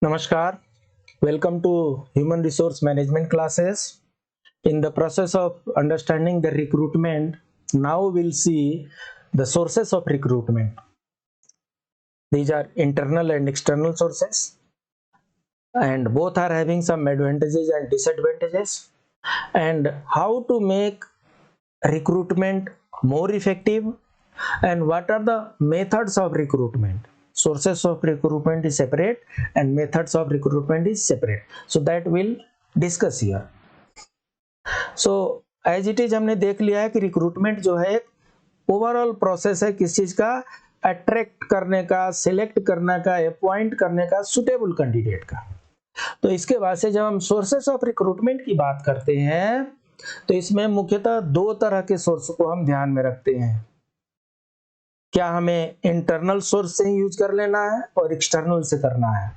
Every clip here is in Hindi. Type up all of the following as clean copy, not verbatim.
Namaskar. Welcome to Human Resource Management classes. In the process of understanding the recruitment, now we'll see the sources of recruitment. These are internal and external sources, and both are having some advantages and disadvantages. And how to make recruitment more effective, and what are the methods of recruitment. Sources of recruitment is separate and methods of recruitment is separate, so that we'll discuss here. So as it is हमने देख लिया है कि रिक्रूटमेंट जो है ओवरऑल प्रोसेस है किस चीज का, अट्रैक्ट करने का, सिलेक्ट करने का, अपॉइंट करने का सुटेबल कैंडिडेट का। तो इसके बाद से जब हम सोर्सेस ऑफ रिक्रूटमेंट की बात करते हैं तो इसमें मुख्यतः दो तरह के सोर्स को हम ध्यान में रखते हैं। क्या हमें इंटरनल सोर्स से ही यूज कर लेना है और एक्सटर्नल से करना है।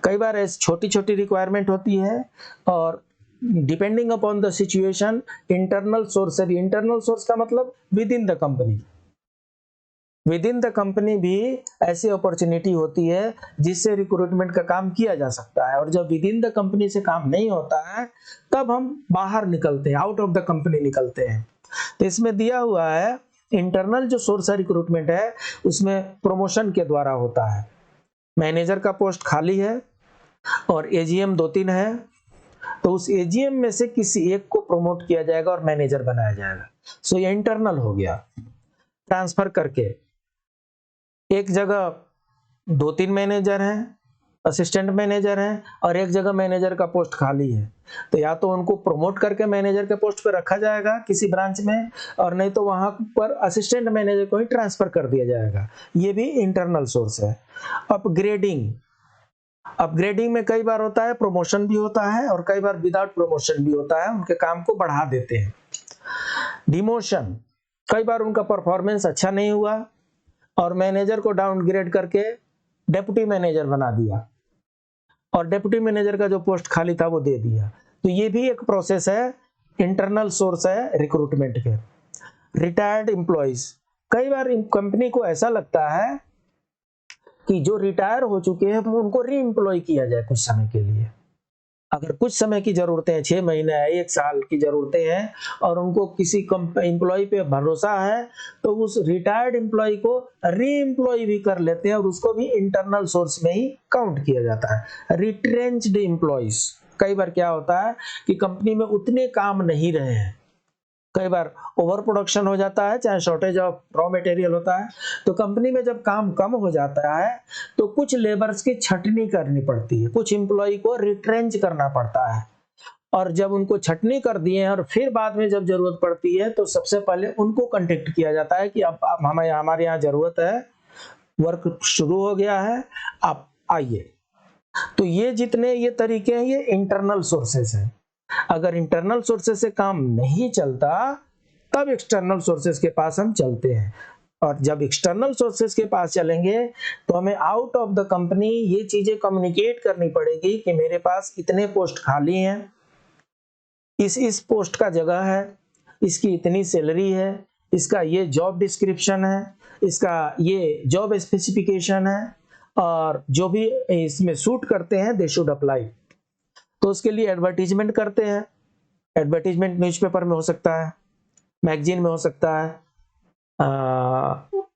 कई बार ऐसी छोटी छोटी रिक्वायरमेंट होती है और depending upon the situation internal source से भी, इंटरनल सोर्स का मतलब with in the company, with in the company भी ऐसी अपॉर्चुनिटी होती है जिससे रिक्रूटमेंट का काम किया जा सकता है। और जब विद इन द कंपनी से काम नहीं होता है तब हम बाहर निकलते हैं, आउट ऑफ द कंपनी निकलते हैं। तो इसमें दिया हुआ है इंटरनल जो सोर्स है रिक्रूटमेंट है उसमें प्रमोशन के द्वारा होता है। मैनेजर का पोस्ट खाली है और एजीएम 2-3 है, तो उस एजीएम में से किसी एक को प्रमोट किया जाएगा और मैनेजर बनाया जाएगा। सो ये इंटरनल हो गया। ट्रांसफर करके एक जगह 2-3 मैनेजर हैं, असिस्टेंट मैनेजर हैं और एक जगह मैनेजर का पोस्ट खाली है, तो या तो उनको प्रमोट करके मैनेजर के पोस्ट पर रखा जाएगा किसी ब्रांच में, और नहीं तो वहां पर असिस्टेंट मैनेजर को ही ट्रांसफर कर दिया जाएगा। ये भी इंटरनल सोर्स है। अपग्रेडिंग, अपग्रेडिंग में कई बार होता है प्रमोशन भी होता है और कई बार विदाउट प्रमोशन भी होता है, उनके काम को बढ़ा देते हैं। डिमोशन, कई बार उनका परफॉर्मेंस अच्छा नहीं हुआ और मैनेजर को डाउनग्रेड करके डेप्यूटी मैनेजर बना दिया और डेप्यूटी मैनेजर का जो पोस्ट खाली था वो दे दिया। तो ये भी एक प्रोसेस है, इंटरनल सोर्स है रिक्रूटमेंट के। रिटायर्ड एम्प्लॉइज, कई बार कंपनी को ऐसा लगता है कि जो रिटायर हो चुके हैं उनको री एम्प्लॉय किया जाए कुछ समय के लिए। अगर कुछ समय की जरूरतें हैं, 6 महीने है, 1 साल की जरूरतें हैं और उनको किसी एम्प्लॉय पे भरोसा है तो उस रिटायर्ड एम्प्लॉय को री एम्प्लॉय भी कर लेते हैं और उसको भी इंटरनल सोर्स में ही काउंट किया जाता है। रिट्रेंच्ड एम्प्लॉइज, कई बार क्या होता है कि कंपनी में उतने काम नहीं रहे हैं, कई बार ओवर प्रोडक्शन हो जाता है, चाहे शॉर्टेज ऑफ रॉ मटेरियल होता है, तो कंपनी में जब काम कम हो जाता है तो कुछ लेबर्स की छटनी करनी पड़ती है, कुछ एम्प्लॉय को रिट्रेंच करना पड़ता है। और जब उनको छटनी कर दिए और फिर बाद में जब जरूरत पड़ती है तो सबसे पहले उनको कांटेक्ट किया जाता है कि अब हमारे यहाँ जरूरत है, वर्क शुरू हो गया है, आप आइए। तो ये जितने ये तरीके हैं ये इंटरनल सोर्सेस हैं। अगर इंटरनल सोर्सेस से काम नहीं चलता तब एक्सटर्नल सोर्सेस के पास हम चलते हैं, और जब एक्सटर्नल सोर्सेस के पास चलेंगे तो हमें आउट ऑफ द कंपनी ये चीजें कम्युनिकेट करनी पड़ेगी कि मेरे पास इतने पोस्ट खाली हैं, इस पोस्ट का जगह है, इसकी इतनी सैलरी है, इसका ये जॉब डिस्क्रिप्शन है, इसका ये जॉब स्पेसिफिकेशन है, और जो भी इसमें सूट करते हैं दे शुड अप्लाई। तो उसके लिए एडवर्टीजमेंट करते हैं। एडवर्टीजमेंट न्यूज़पेपर में हो सकता है, मैगजीन में हो सकता है,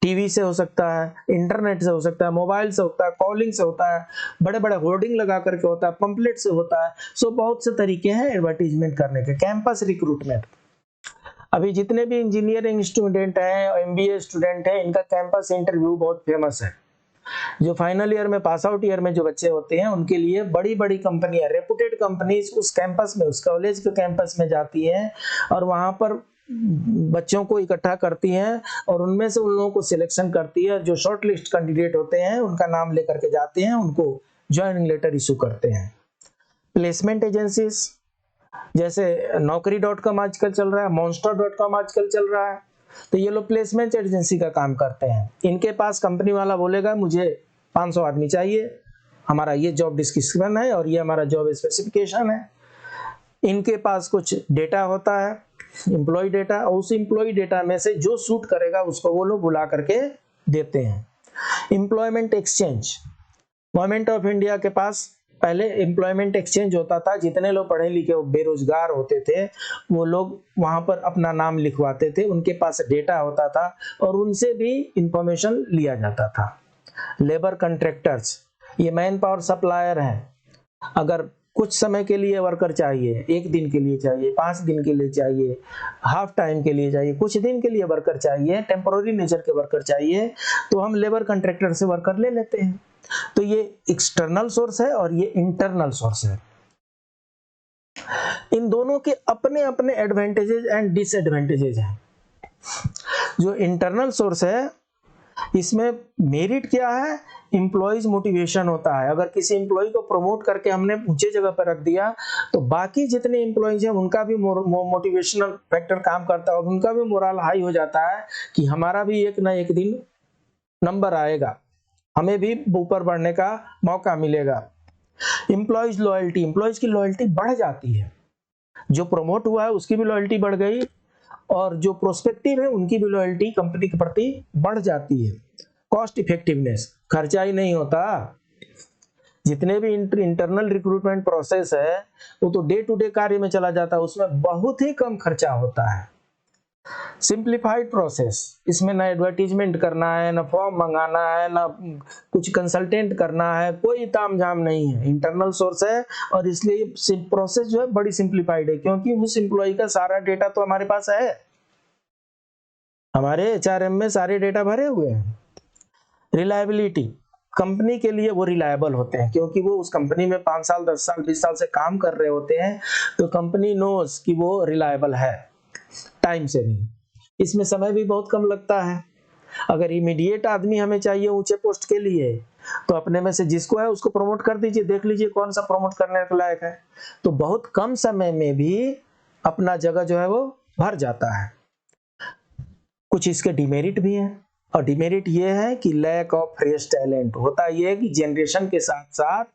टीवी से हो सकता है, इंटरनेट से हो सकता है, मोबाइल से होता है, कॉलिंग से होता है, बड़े बड़े होर्डिंग लगा करके होता है, पंपलेट से होता है। सो बहुत से तरीके हैं एडवर्टीजमेंट करने के। कैंपस रिक्रूटमेंट, अभी जितने भी इंजीनियरिंग स्टूडेंट हैं, एमबीए स्टूडेंट हैं, इनका कैंपस इंटरव्यू बहुत फेमस है। जो फाइनल ईयर में, पास आउट ईयर में जो बच्चे होते हैं उनके लिए बड़ी बड़ी कंपनियां, रेपुटेड कंपनीज उस कैंपस में, उस कॉलेज के कैंपस में जाती हैं और वहां पर बच्चों को इकट्ठा करती हैं और उनमें से उन लोगों को सिलेक्शन करती है। जो शॉर्ट लिस्ट कैंडिडेट होते हैं उनका नाम लेकर के जाते हैं, उनको ज्वाइनिंग लेटर इशू करते हैं। प्लेसमेंट एजेंसीज, जैसे नौकरी.com आजकल चल रहा है, monster.com आजकल चल रहा है, तो ये लोग प्लेसमेंट एजेंसी का काम करते हैं। इनके पास कंपनी वाला बोलेगा मुझे 500 आदमी चाहिए, हमारा ये जॉब डिस्क्रिप्शन है और ये हमारा जॉब स्पेसिफिकेशन है। इनके पास कुछ डेटा होता है, एम्प्लॉय डेटा, और उस एम्प्लॉय डेटा में से जो सूट करेगा उसको वो लोग बुला करके देते हैं। Employment exchange, government of India के पास पहले एम्प्लॉयमेंट एक्सचेंज होता था, जितने लोग पढ़े लिखे बेरोजगार होते थे वो लोग वहां पर अपना नाम लिखवाते थे, उनके पास डेटा होता था और उनसे भी इंफॉर्मेशन लिया जाता था। लेबर कॉन्ट्रैक्टर्स, ये मैन पावर सप्लायर है। अगर कुछ समय के लिए वर्कर चाहिए, एक दिन के लिए चाहिए, 5 दिन के लिए चाहिए, हाफ टाइम के लिए चाहिए, कुछ दिन के लिए वर्कर चाहिए, टेम्पोररी नेचर के वर्कर चाहिए, तो हम लेबर कॉन्ट्रैक्टर से वर्कर ले लेते हैं। तो ये एक्सटर्नल सोर्स है और ये इंटरनल सोर्स है। इन दोनों के अपने अपने एडवांटेजेस एंड डिसएडवांटेजेस हैं। जो इंटरनल सोर्स है इसमें मेरिट क्या है, एम्प्लॉइज मोटिवेशन होता है। अगर किसी एम्प्लॉय को प्रमोट करके हमने ऊंचे जगह पर रख दिया तो बाकी जितने एम्प्लॉइज हैं उनका भी मोटिवेशनल फैक्टर काम करता है और उनका भी मोरल हाई हो जाता है कि हमारा भी एक ना एक दिन नंबर आएगा, हमें भी ऊपर बढ़ने का मौका मिलेगा। एम्प्लॉइज लॉयल्टी, एम्प्लॉइज की लॉयल्टी बढ़ जाती है। जो प्रमोट हुआ है उसकी भी लॉयल्टी बढ़ गई और जो प्रोस्पेक्टिव है उनकी भी लॉयल्टी कंपनी के प्रति बढ़ जाती है। कॉस्ट इफेक्टिवनेस, खर्चा ही नहीं होता। जितने भी इंटरनल रिक्रूटमेंट प्रोसेस है वो तो डे टू डे कार्य में चला जाता है, उसमें बहुत ही कम खर्चा होता है। सिंप्लीफाइड प्रोसेस, इसमें ना एडवर्टीजमेंट करना है, ना फॉर्म मंगाना है, ना कुछ कंसल्टेंट करना है, कोई तामझाम नहीं है। इंटरनल सोर्स है और इसलिए प्रोसेस जो है बड़ी सिंप्लीफाइड है, क्योंकि उस एम्प्लॉय का सारा डेटा तो हमारे पास है, हमारे एचआरएम में सारे डेटा भरे हुए हैं। रिलायबिलिटी, कंपनी के लिए वो रिलायबल होते हैं क्योंकि वो उस कंपनी में 5 साल 10 साल 20 साल से काम कर रहे होते हैं, तो कंपनी नोस कि वो रिलायबल है। टाइम सेविंग, इसमें समय भी बहुत कम लगता है। अगर इमीडिएट आदमी हमें चाहिए ऊंचे पोस्ट के लिए तो अपने में से जिसको है उसको प्रमोट कर दीजिए, देख लीजिए कौन सा प्रमोट करने के लायक है, तो बहुत कम समय में भी अपना जगह जो है वो भर जाता है। कुछ इसके डिमेरिट भी हैं और डिमेरिट ये है कि लैक ऑफ फ्रेश टैलेंट होता ये है कि जनरेशन के साथ साथ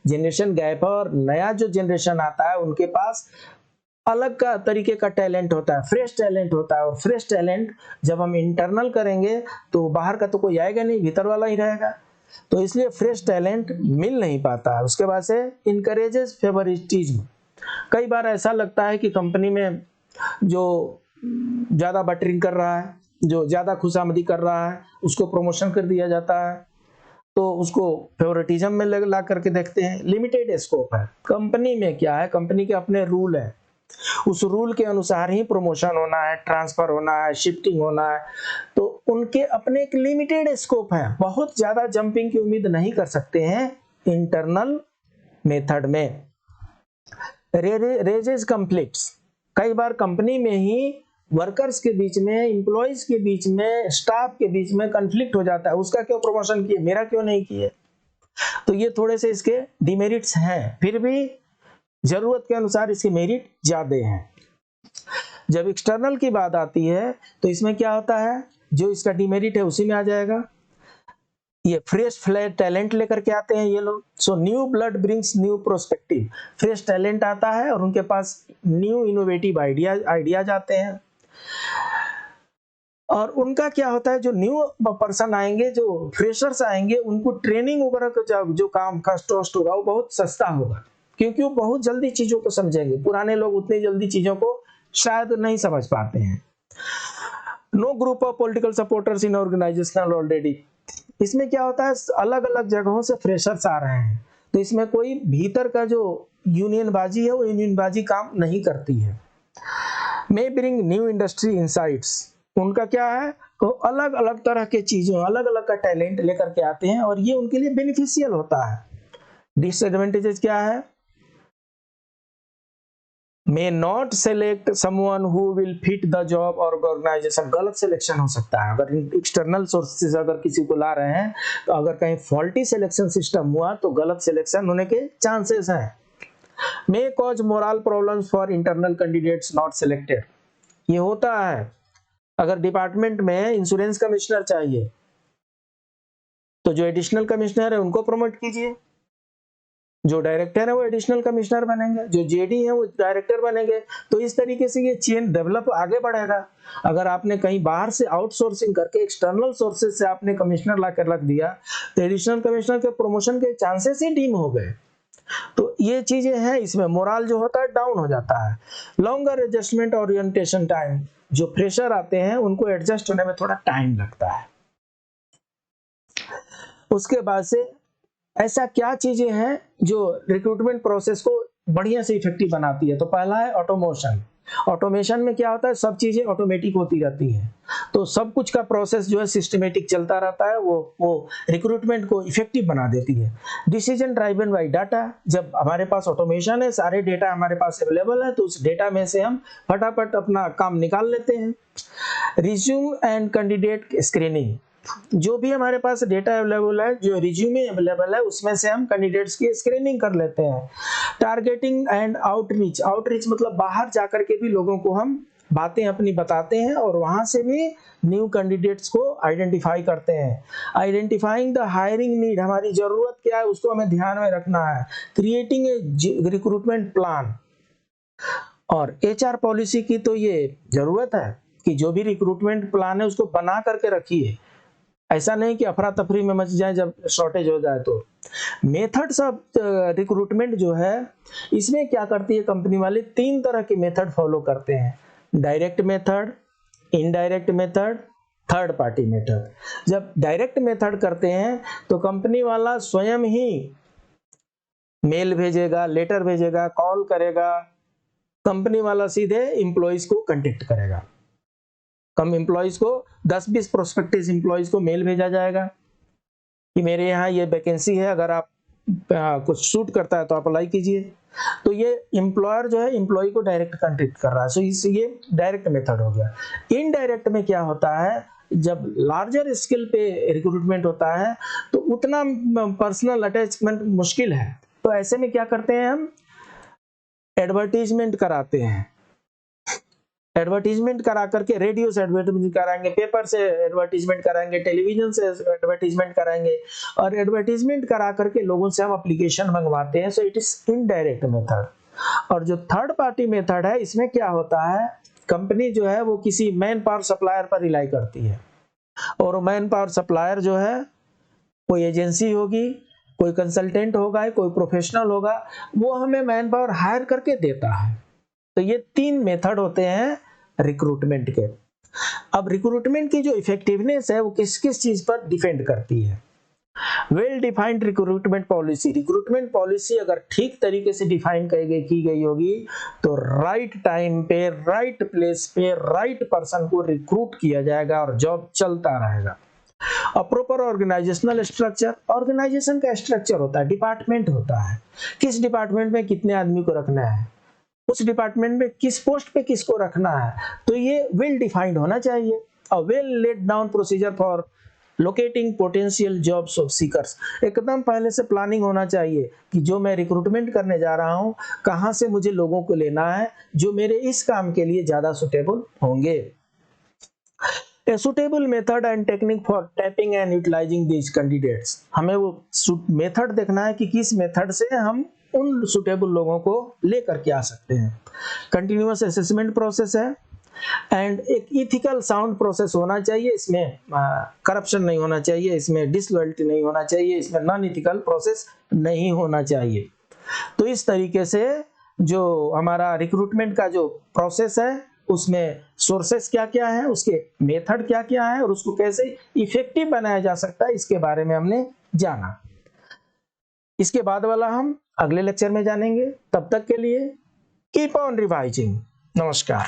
जनरेशन गैप है और नया जो जनरेशन आता है उनके पास अलग का तरीके का टैलेंट होता है, फ्रेश टैलेंट होता है। और फ्रेश टैलेंट जब हम इंटरनल करेंगे तो बाहर का तो कोई आएगा नहीं, भीतर वाला ही रहेगा, तो इसलिए फ्रेश टैलेंट मिल नहीं पाता है। उसके बाद से इनकरेजेस फेवरिटिज्म, कई बार ऐसा लगता है कि कंपनी में जो ज्यादा बटरिंग कर रहा है, जो ज्यादा खुशामदी कर रहा है उसको प्रमोशन कर दिया जाता है, तो उसको फेवरेटिज्म में ला करके देखते हैं। लिमिटेड स्कोप है, कंपनी में क्या है, कंपनी के अपने रूल है, उस रूल के अनुसार ही प्रमोशन होना है, ट्रांसफर होना है, शिफ्टिंग होना है, तो उनके अपने एक लिमिटेड स्कोप है। बहुत ज्यादा जंपिंग की उम्मीद नहीं कर सकते हैं इंटरनल मेथड में। रेजेस कॉन्फ्लिक्ट्स, कई बार कंपनी में ही वर्कर्स के बीच में, एम्प्लॉइज के बीच में, स्टाफ के बीच में कॉन्फ्लिक्ट हो जाता है, उसका क्यों प्रमोशन किए, मेरा क्यों नहीं किए, तो ये थोड़े से इसके डिमेरिट्स हैं। फिर भी जरूरत के अनुसार इसके मेरिट ज्यादा हैं। जब एक्सटर्नल की बात आती है तो इसमें क्या होता है, जो इसका डिमेरिट है उसी में आ जाएगा। ये फ्रेश फ्लैट टैलेंट लेकर के आते हैं ये लोग, so new blood brings new prospective, fresh talent आता है और उनके पास न्यू इनोवेटिव आइडियाज आते हैं। और उनका क्या होता है, जो न्यू पर्सन आएंगे, जो फ्रेशर्स आएंगे, उनको ट्रेनिंग वगैरह का जो काम का कॉस्ट होगा वो बहुत सस्ता होगा, क्योंकि वो बहुत जल्दी चीजों को समझेंगे। पुराने लोग उतनी जल्दी चीजों को शायद नहीं समझ पाते हैं। No group of political supporters in organisational already, इसमें क्या होता है, अलग अलग जगहों से फ्रेशर्स आ रहे हैं, तो इसमें कोई भीतर का जो यूनियन बाजी है वो यूनियन बाजी काम नहीं करती है। मे ब्रिंग न्यू इंडस्ट्री इनसाइट्स, उनका क्या है, तो अलग अलग तरह के चीजों, अलग अलग का टैलेंट लेकर के आते हैं और ये उनके लिए बेनिफिशियल होता है। डिसएडवांटेजेस क्या है, may not select someone who will fit the job or organization, गलत सिलेक्शन हो सकता है। अगर एक्सटर्नल सोर्सेज अगर किसी को ला रहे हैं तो अगर कहीं फॉल्टी सिलेक्शन सिस्टम हुआ तो गलत सिलेक्शन होने के चांसेस हैं। may cause moral problems for internal candidates not selected, ये होता है। अगर डिपार्टमेंट में इंश्योरेंस कमिश्नर चाहिए तो जो एडिशनल कमिश्नर है उनको प्रमोट कीजिए, जो डायरेक्टर है वो एडिशनल कमिश्नर बनेंगे, जो जेडी है वो डायरेक्टर बनेंगे। तो इस तरीके से ये चेन डेवलप आगे बढ़ेगा। अगर आपने कहीं बाहर से आउटसोर्सिंग करके एक्सटर्नल सोर्सेज से आपने कमिश्नर ला कर रख दिया तो एडिशनल कमिश्नर के प्रमोशन के चांसेस ही डीम हो गए। तो ये चीजें हैं, इसमें मोरल जो होता है डाउन हो जाता है। लॉन्गर एडजस्टमेंट ओरिएंटेशन टाइम, जो फ्रेशर आते हैं उनको एडजस्ट होने में थोड़ा टाइम लगता है। उसके बाद से ऐसा क्या चीजें हैं जो रिक्रूटमेंट प्रोसेस को बढ़िया से इफेक्टिव बनाती है? तो पहला है ऑटोमेशन। ऑटोमेशन में क्या होता है, सब चीजें ऑटोमेटिक होती रहती हैं, तो सब कुछ का प्रोसेस जो है सिस्टमेटिक चलता रहता है, वो रिक्रूटमेंट को इफेक्टिव बना देती है। डिसीजन ड्राइवन बाय डाटा, जब हमारे पास ऑटोमेशन है, सारे डेटा हमारे पास अवेलेबल है, तो उस डेटा में से हम फटाफट अपना काम निकाल लेते हैं। रिज्यूम एंड कैंडिडेट स्क्रीनिंग, जो भी हमारे पास डेटा अवेलेबल है, जो रिज्यूमे अवेलेबल है, उसमें से हम कैंडिडेट्स की स्क्रीनिंग कर लेते हैं। टारगेटिंग एंड आउटरीच, आउटरीच मतलब बाहर जाकर के भी लोगों को हम बातें अपनी बताते हैं और वहां से भी न्यू कैंडिडेट्स को आइडेंटिफाई करते हैं। आइडेंटिफाइंग द हायरिंग नीड, हमारी जरूरत क्या है उसको हमें ध्यान में रखना है। क्रिएटिंग ए रिक्रूटमेंट प्लान, और एचआर पॉलिसी की तो ये जरूरत है कि जो भी रिक्रूटमेंट प्लान है उसको बना करके रखिए, ऐसा नहीं कि अफरा तफरी में मच जाए जब शॉर्टेज हो जाए। तो मेथड्स ऑफ रिक्रूटमेंट जो है, इसमें क्या करती है कंपनी वाले, 3 तरह के मेथड फॉलो करते हैं। Direct method, indirect method, third party method. जब डायरेक्ट मेथड करते हैं तो कंपनी वाला स्वयं ही मेल भेजेगा, लेटर भेजेगा, कॉल करेगा, कंपनी वाला सीधे एम्प्लॉइज को कांटेक्ट करेगा। कम एम्प्लॉइज को 10-20 प्रोस्पेक्टिव एम्प्लॉइज को मेल भेजा जाएगा कि मेरे यहाँ ये वैकेंसी है, अगर आप कुछ सूट करता है तो आप अप्लाई कीजिए। तो ये एम्प्लॉयर जो है एम्प्लॉय को डायरेक्ट कांटेक्ट कर रहा है, सो ये डायरेक्ट मेथड हो गया। इनडायरेक्ट में क्या होता है, जब लार्जर स्केल पे रिक्रूटमेंट होता है तो उतना पर्सनल अटैचमेंट मुश्किल है, तो ऐसे में क्या करते हैं हम, एडवर्टीजमेंट कराते हैं। एडवर्टीजमेंट करा करके, रेडियो से एडवर्टीजमेंट कराएंगे, पेपर से एडवर्टीजमेंट कराएंगे, टेलीविजन से एडवर्टीजमेंट कराएंगे, और एडवर्टीजमेंट करा करके लोगों से हम एप्लीकेशन मंगवाते हैं। So it is indirect method. और जो थर्ड पार्टी मेथड है, इसमें क्या होता है, कंपनी जो है वो किसी मैन पावर सप्लायर पर रिलाई करती है, और मैन पावर सप्लायर जो है कोई एजेंसी होगी, कोई कंसल्टेंट होगा, कोई प्रोफेशनल होगा, वो हमें मैन पावर हायर करके देता है। तो ये 3 मेथड होते हैं रिक्रूटमेंट के। अब रिक्रूटमेंट की जो इफेक्टिवनेस है वो किस किस चीज पर डिपेंड करती है। Well defined recruitment policy, recruitment policy अगर ठीक तरीके से डिफाइन की गई होगी तो राइट टाइम पे, राइट प्लेस पे, राइट पर्सन को रिक्रूट किया जाएगा और जॉब चलता रहेगा। और प्रॉपर ऑर्गेनाइजेशनल स्ट्रक्चर, ऑर्गेनाइजेशन का स्ट्रक्चर होता है, डिपार्टमेंट होता है, किस डिपार्टमेंट में कितने आदमी को रखना है, उस डिपार्टमेंट में किस पोस्ट पे किसको रखना है, तो ये वेल डिफाइंड होना चाहिए। और well laid down procedure for locating potential jobs of seekers, एकदम पहले से प्लानिंग होना चाहिए कि जो मैं रिक्रूटमेंट करने जा रहा हूं, कहां से मुझे लोगों को लेना है जो मेरे इस काम के लिए ज्यादा सुटेबल होंगे। A suitable method and technique for tapping and utilizing these candidates, हमें वो मेथड देखना है कि किस मेथड से हम उन सुटेबल लोगों को लेकर के आ सकते हैं। कंटिन्यूअस असेसमेंट प्रोसेस है, एंड एक इथिकल साउंड प्रोसेस होना चाहिए, इसमें करप्शन नहीं होना चाहिए, इसमें डिसलॉयल्टी नहीं होना चाहिए, इसमें नॉन इथिकल प्रोसेस नहीं होना चाहिए। तो इस तरीके से जो हमारा रिक्रूटमेंट का जो प्रोसेस है उसमें सोर्सेस क्या क्या है, उसके मेथड क्या क्या है, और उसको कैसे इफेक्टिव बनाया जा सकता है, इसके बारे में हमने जाना। इसके बाद वाला हम अगले लेक्चर में जानेंगे। तब तक के लिए कीप ऑन रिवाइजिंग। नमस्कार।